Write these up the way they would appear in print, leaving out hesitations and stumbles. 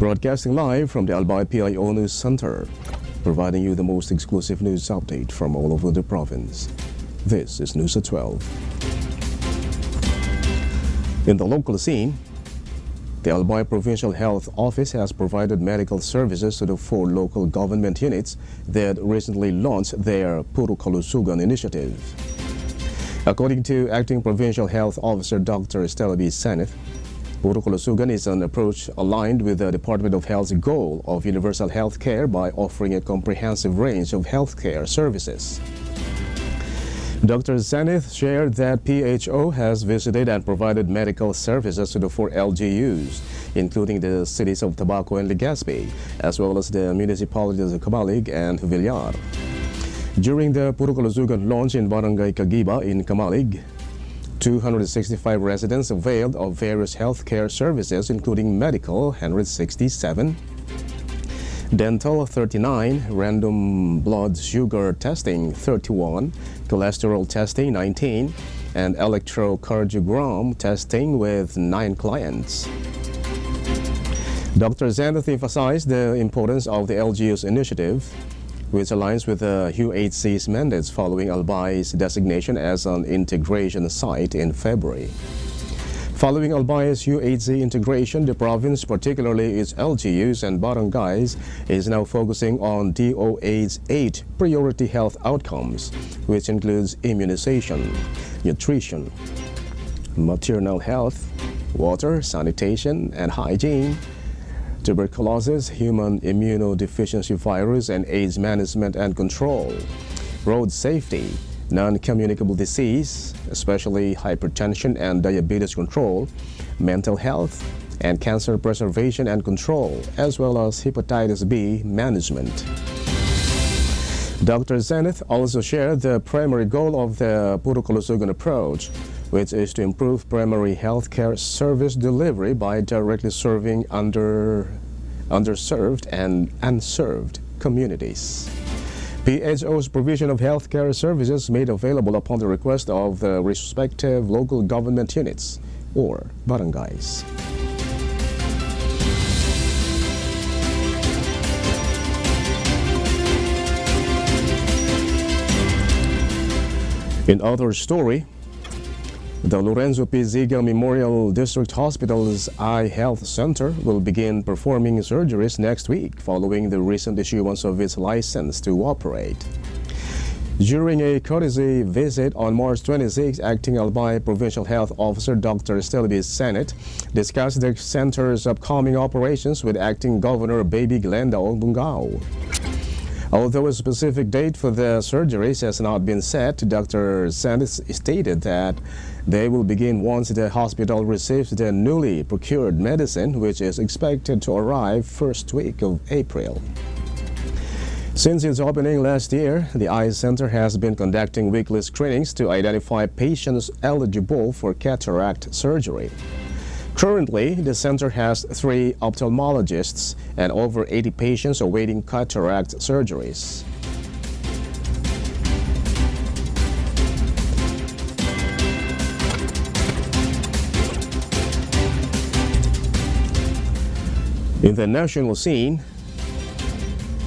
Broadcasting live from the Albay PIO News Center, providing you the most exclusive news update from all over the province. This is News at 12. In the local scene, the Albay Provincial Health Office has provided medical services to the 4 local government units that recently launched their Puro Kalusugan initiative. According to Acting Provincial Health Officer Dr. Albay PIO, Puro Kalusugan is an approach aligned with the Department of Health's goal of universal health care by offering a comprehensive range of healthcare services. Dr. Zenith shared that PHO has visited and provided medical services to the 4 LGUs, including the cities of Tabaco and Legazpi, as well as the municipalities of Camalig and Villar. During the Puro Kalusugan launch in Barangay Cagiba in Camalig, 265 residents availed of various healthcare services, including medical 167, dental 39, random blood sugar testing 31, cholesterol testing 19, and electrocardiogram testing with 9 clients. Dr. Zenith emphasized the importance of the LGU's initiative, which aligns with the UHC's mandates following Albay's designation as an integration site in February. Following Albay's UHC integration, the province, particularly its LGUs and barangays, is now focusing on DOH's 8 priority health outcomes, which includes immunization, nutrition, maternal health, water, sanitation, and hygiene, tuberculosis, human immunodeficiency virus and AIDS management and control, road safety, non-communicable disease, especially hypertension and diabetes control, mental health, and cancer preservation and control, as well as hepatitis B management. Dr. Zenith also shared the primary goal of the Puro Kalusugan approach, which is to improve primary healthcare service delivery by directly serving underserved and unserved communities. PHO's provision of healthcare services made available upon the request of the respective local government units or barangays. In other story, the Lorenzo P. Ziga Memorial District Hospital's Eye Health Center will begin performing surgeries next week following the recent issuance of its license to operate. During a courtesy visit on March 26, Acting Albay Provincial Health Officer Dr. Albay PIO discussed the center's upcoming operations with Acting Governor Baby Glenda Ogbungao. Although a specific date for the surgeries has not been set, Dr. Sanders stated that they will begin once the hospital receives the newly procured medicine, which is expected to arrive first week of April. Since its opening last year, the Eye Center has been conducting weekly screenings to identify patients eligible for cataract surgery. Currently, the center has 3 ophthalmologists and over 80 patients awaiting cataract surgeries. In the national scene,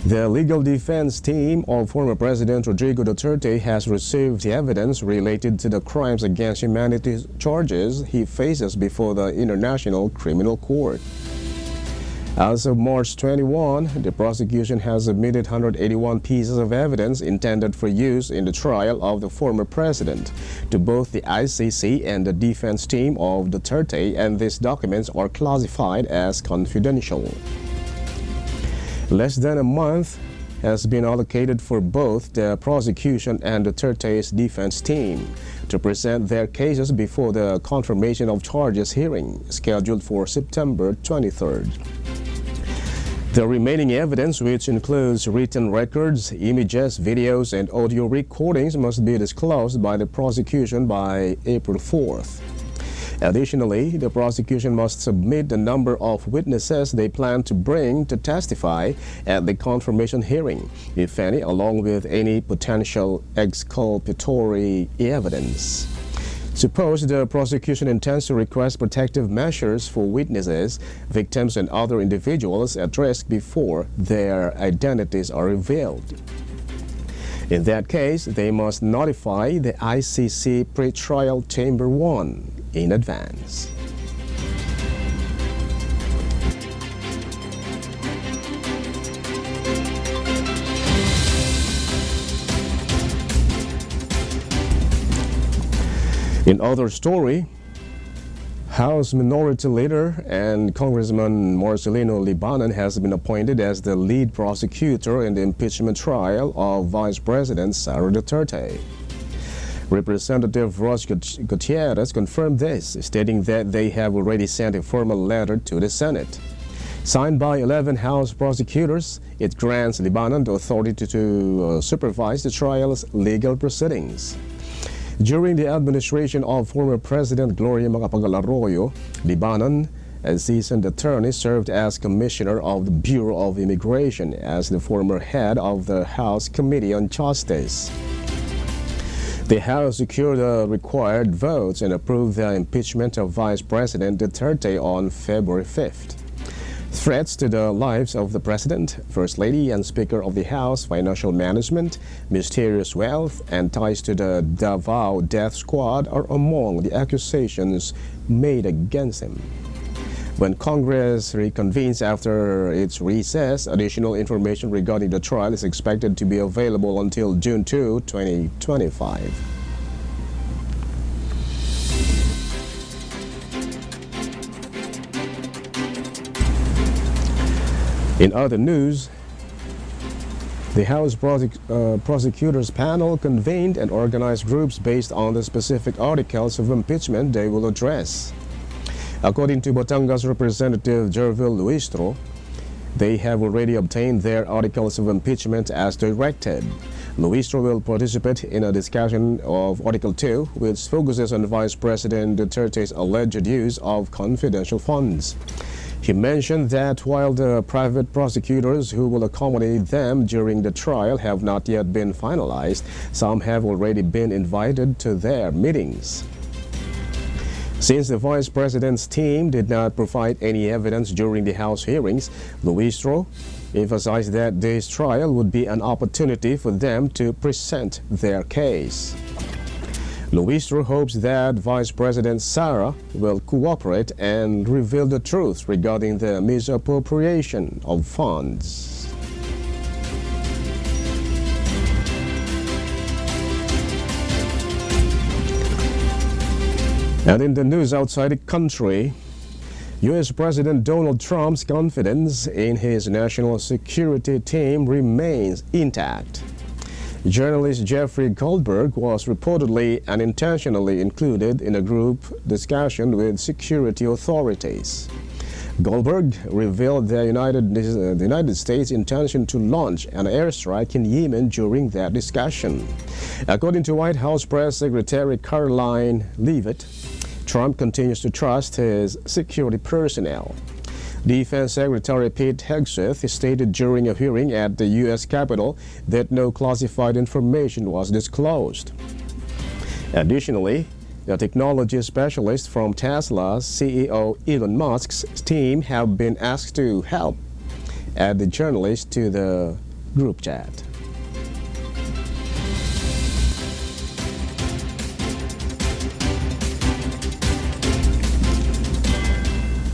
the legal defense team of former President Rodrigo Duterte has received the evidence related to the crimes against humanity charges he faces before the International Criminal Court. As of March 21, the prosecution has submitted 181 pieces of evidence intended for use in the trial of the former president to both the ICC and the defense team of Duterte, and these documents are classified as confidential. Less than a month has been allocated for both the prosecution and Duterte's defense team to present their cases before the confirmation of charges hearing scheduled for September 23rd. The remaining evidence, which includes written records, images, videos, and audio recordings, must be disclosed by the prosecution by April 4th. Additionally, the prosecution must submit the number of witnesses they plan to bring to testify at the confirmation hearing, if any, along with any potential exculpatory evidence. Suppose the prosecution intends to request protective measures for witnesses, victims, and other individuals at risk before their identities are revealed. In that case, they must notify the ICC Pretrial Chamber 1 in advance. In other story, House Minority Leader and Congressman Marcelino Libanon has been appointed as the lead prosecutor in the impeachment trial of Vice President Sara Duterte. Representative Ross Gutierrez confirmed this, stating that they have already sent a formal letter to the Senate. Signed by 11 House prosecutors, it grants Libanon the authority to supervise the trial's legal proceedings. During the administration of former President Gloria Macapagal-Arroyo, Libanon, a seasoned attorney, served as commissioner of the Bureau of Immigration as the former head of the House Committee on Justice. The House secured the required votes and approved the impeachment of Vice President Duterte on February 5th. Threats to the lives of the President, First Lady, and Speaker of the House, financial management, mysterious wealth, and ties to the Davao death squad are among the accusations made against him. When Congress reconvenes after its recess, additional information regarding the trial is expected to be available until June 2, 2025. In other news, the House Prosecutors Panel convened and organized groups based on the specific articles of impeachment they will address. According to Batangas Representative Jervil Luistro, they have already obtained their articles of impeachment as directed. Luistro will participate in a discussion of Article 2, which focuses on Vice President Duterte's alleged use of confidential funds. He mentioned that while the private prosecutors who will accommodate them during the trial have not yet been finalized, some have already been invited to their meetings. Since the Vice President's team did not provide any evidence during the House hearings, Luistro emphasized that this trial would be an opportunity for them to present their case. Luistro hopes that Vice President Sara will cooperate and reveal the truth regarding the misappropriation of funds. And in the news outside the country, U.S. President Donald Trump's confidence in his national security team remains intact. Journalist Jeffrey Goldberg was reportedly unintentionally included in a group discussion with security authorities. Goldberg revealed the United States' intention to launch an airstrike in Yemen during that discussion. According to White House Press Secretary Caroline Leavitt, Trump continues to trust his security personnel. Defense Secretary Pete Hegseth stated during a hearing at the U.S. Capitol that no classified information was disclosed. Additionally, the technology specialists from Tesla's CEO Elon Musk's team have been asked to help add the journalist to the group chat.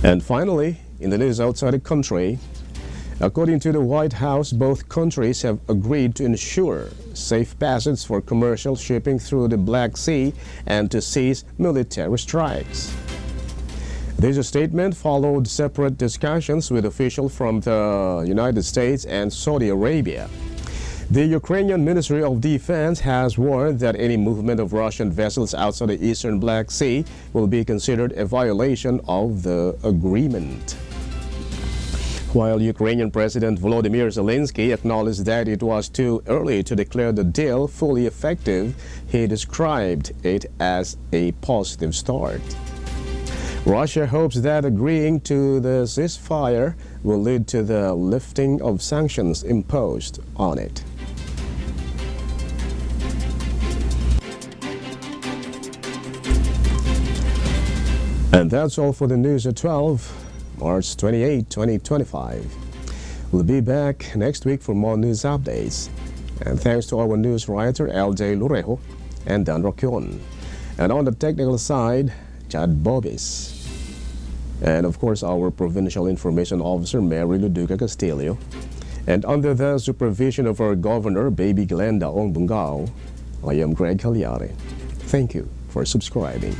And finally, in the news outside the country, according to the White House, both countries have agreed to ensure safe passage for commercial shipping through the Black Sea and to cease military strikes. This statement followed separate discussions with officials from the United States and Saudi Arabia. The Ukrainian Ministry of Defense has warned that any movement of Russian vessels outside the eastern Black Sea will be considered a violation of the agreement. While Ukrainian President Volodymyr Zelensky acknowledged that it was too early to declare the deal fully effective, he described it as a positive start. Russia hopes that agreeing to the ceasefire will lead to the lifting of sanctions imposed on it. And that's all for the news at 12, March 28, 2025. We'll be back next week for more news updates. And thanks to our news writer, Albay PIO and Dan Roquion. And on the technical side, Chad Bobis. And of course, our Provincial Information Officer, Mary Luduca Castillo. And under the supervision of our Governor, Baby Glenda Ongbungao, I am Greg Hallare. Thank you for subscribing.